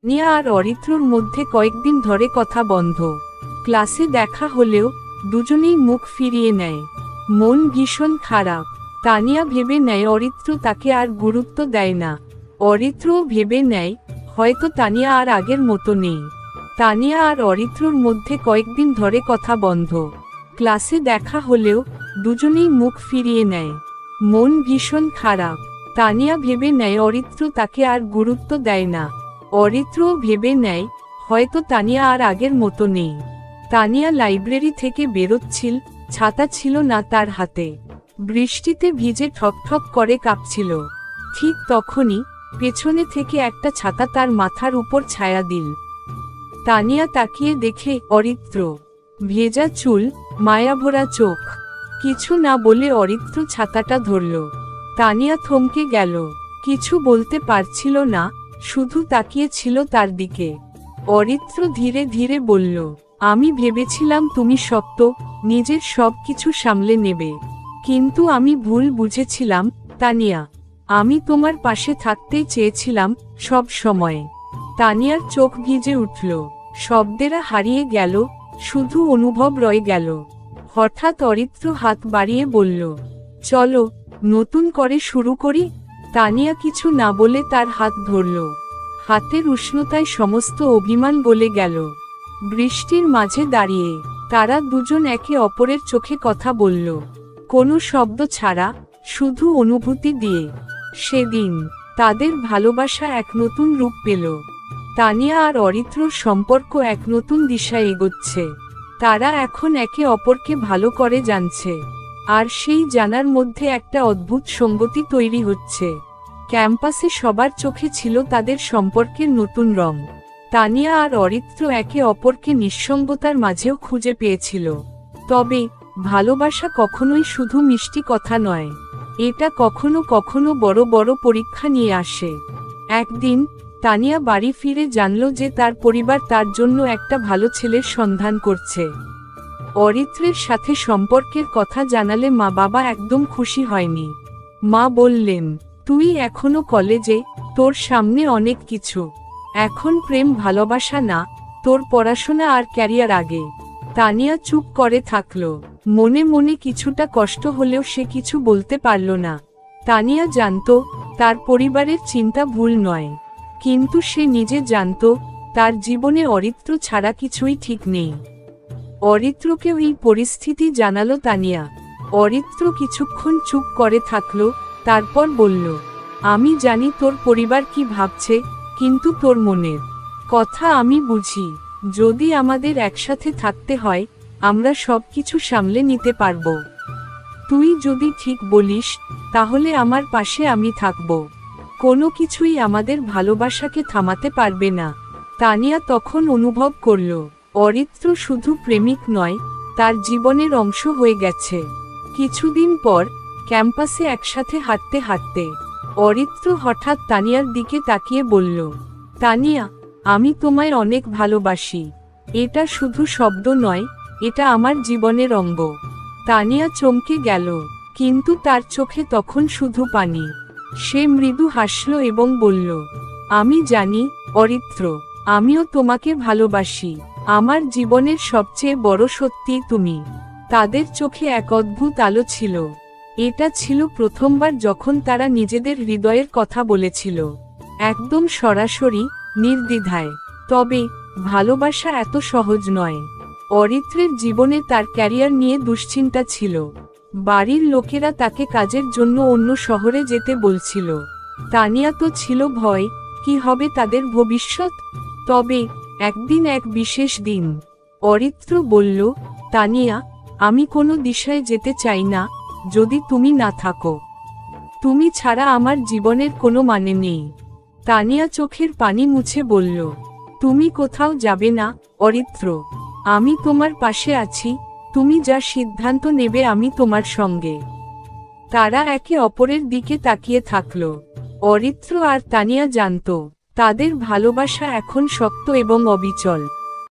তানিয়া আর অরিত্রর মধ্যে কয়েকদিন ধরে কথা বন্ধ। ক্লাসে দেখা হলেও দুজনেই মুখ ফিরিয়ে নেয়। মন ভীষণ খারাপ। তানিয়া ভেবে নেয় অরিত্র তাকে আর গুরুত্ব দেয় না। অরিত্রও ভেবে নেয় হয়তো তানিয়া আর আগের মতো নেই। তানিয়া আর অরিত্রর মধ্যে কয়েকদিন ধরে কথা বন্ধ। ক্লাসে দেখা হলেও দুজনেই মুখ ফিরিয়ে নেয়। মন ভীষণ খারাপ। তানিয়া ভেবে নেয় অরিত্র তাকে আর গুরুত্ব দেয় না। অরিত্রও ভেবে নেয় হয়তো তানিয়া আর আগের মতো নেই। তানিয়া লাইব্রেরি থেকে বেরোচ্ছিল, ছাতা ছিল না তার হাতে। বৃষ্টিতে ভিজে ঠকঠক করে কাঁপছিল। ঠিক তখনই পেছনে থেকে একটা ছাতা তার মাথার উপর ছায়া দিল। তানিয়া তাকিয়ে দেখে অরিত্র। ভেজা চুল, মায়াভরা চোখ। কিছু না বলে অরিত্র ছাতাটা ধরল। তানিয়া থমকে গেল। কিছু বলতে পারছিল না, শুধু তাকিয়ে ছিল তার দিকে। অরিত্র ধীরে ধীরে বলল, আমি ভেবেছিলাম তুমি শক্ত, নিজের সব কিছু সামলে নেবে। কিন্তু আমি ভুল বুঝেছিলাম তানিয়া। আমি তোমার পাশে থাকতেই চেয়েছিলাম সব সময়। তানিয়ার চোখ ভিজে উঠল। শব্দেরা হারিয়ে গেল, শুধু অনুভব রয়ে গেল। হঠাৎ অরিত্র হাত বাড়িয়ে বলল, চলো নতুন করে শুরু করি। তানিয়া কিছু না বলে তার হাত ধরল। হাতের উষ্ণতায় সমস্ত অভিমান গলে গেল। বৃষ্টির মাঝে দাঁড়িয়ে তারা দুজন একে অপরের চোখে কথা বলল, কোনো শব্দ ছাড়া, শুধু অনুভূতি দিয়ে। সেদিন তাদের ভালোবাসা এক নতুন রূপ পেল। তানিয়া আর অরিত্রর সম্পর্ক এক নতুন দিশায় এগোচ্ছে। তারা এখন একে অপরকে ভালো করে জানছে। আর সেই জানার মধ্যে একটা অদ্ভুত সঙ্গতি তৈরি হচ্ছে। ক্যাম্পাসে সবার চোখে ছিল তাদের সম্পর্কের নতুন রং। তানিয়া আর অরিত্র একে অপরকে নিঃসঙ্গতার মাঝেও খুঁজে পেয়েছিল। তবে ভালোবাসা কখনোই শুধু মিষ্টি কথা নয়, এটা কখনো কখনো বড় বড় পরীক্ষা নিয়ে আসে। একদিন তানিয়া বাড়ি ফিরে জানল যে তার পরিবার তার জন্য একটা ভালো ছেলের সন্ধান করছে। অরিত্রের সাথে সম্পর্কের কথা জানালে মা বাবা একদম খুশি হয়নি। মা বললেন, তুই এখনো কলেজে, তোর সামনে অনেক কিছু। এখন প্রেম ভালোবাসা না, তোর পড়াশোনা আর ক্যারিয়ার আগে। তানিয়া চুপ করে থাকলো। মনে মনে কিছুটা কষ্ট হলেও সে কিছু বলতে পারল না। তানিয়া জানতো তার পরিবারের চিন্তা ভুল নয়, কিন্তু সে নিজে জানতো তার জীবনে অরিত্র ছাড়া কিছুই ঠিক নেই। অরিত্রকেও এই পরিস্থিতি জানালো তানিয়া। অরিত্র কিছুক্ষণ চুপ করে থাকলো, তারপর বলল, আমি জানি তোর পরিবার কি ভাবছে, কিন্তু তোর মনের কথা আমি বুঝি। যদি আমাদের একসাথে থাকতে হয়, আমরা সবকিছু সামলে নিতে পারবো। তুই যদি ঠিক বলিস, তাহলে আমার পাশে আমি থাকব। কোনো কিছুই আমাদের ভালোবাসাকে থামাতে পারবে না। তানিয়া তখন অনুভব করল, অরিত্র শুধু প্রেমিক নয়, তার জীবনের অংশ হয়ে গেছে। কিছুদিন পর ক্যাম্পাসে একসাথে হাঁটতে হাঁটতে অরিত্র হঠাৎ তানিয়ার দিকে তাকিয়ে বলল, তানিয়া, আমি তোমায় অনেক ভালোবাসি। এটা শুধু শব্দ নয়, এটা আমার জীবনের অঙ্গ। তানিয়া চমকে গেল, কিন্তু তার চোখে তখন শুধু পানি। সে মৃদু হাসল এবং বলল, আমি জানি অরিত্র, আমিও তোমাকে ভালোবাসি। আমার জীবনের সবচেয়ে বড় সত্যি তুমি। তাদের চোখে এক অদ্ভুত আলো ছিল। এটা ছিল প্রথমবার যখন তারা নিজেদের হৃদয়ের কথা বলেছিল, একদম সরাসরি, নির্দ্বিধায়। তবে ভালোবাসা এত সহজ নয়। অরিত্রের জীবনে তার ক্যারিয়ার নিয়ে দুশ্চিন্তা ছিল। বাড়ির লোকেরা তাকে কাজের জন্য অন্য শহরে যেতে বলছিল। তানিয়া তো ছিল ভয়, কি হবে তাদের ভবিষ্যৎ। তবে একদিন, এক বিশেষ দিন, অরিত্র বলল, তানিয়া, আমি কোনো দিশায় যেতে চাই না যদি তুমি না থাকো। তুমি ছাড়া আমার জীবনের কোনো মানে নেই। তানিয়া চোখের পানি মুছে বলল, তুমি কোথাও যাবে না অরিত্র, আমি তোমার পাশে আছি। তুমি যা সিদ্ধান্ত নেবে আমি তোমার সঙ্গে। তারা একে অপরের দিকে তাকিয়ে থাকল। অরিত্র আর তানিয়া জানত তাদের ভালোবাসা এখন শক্ত এবং অবিচল।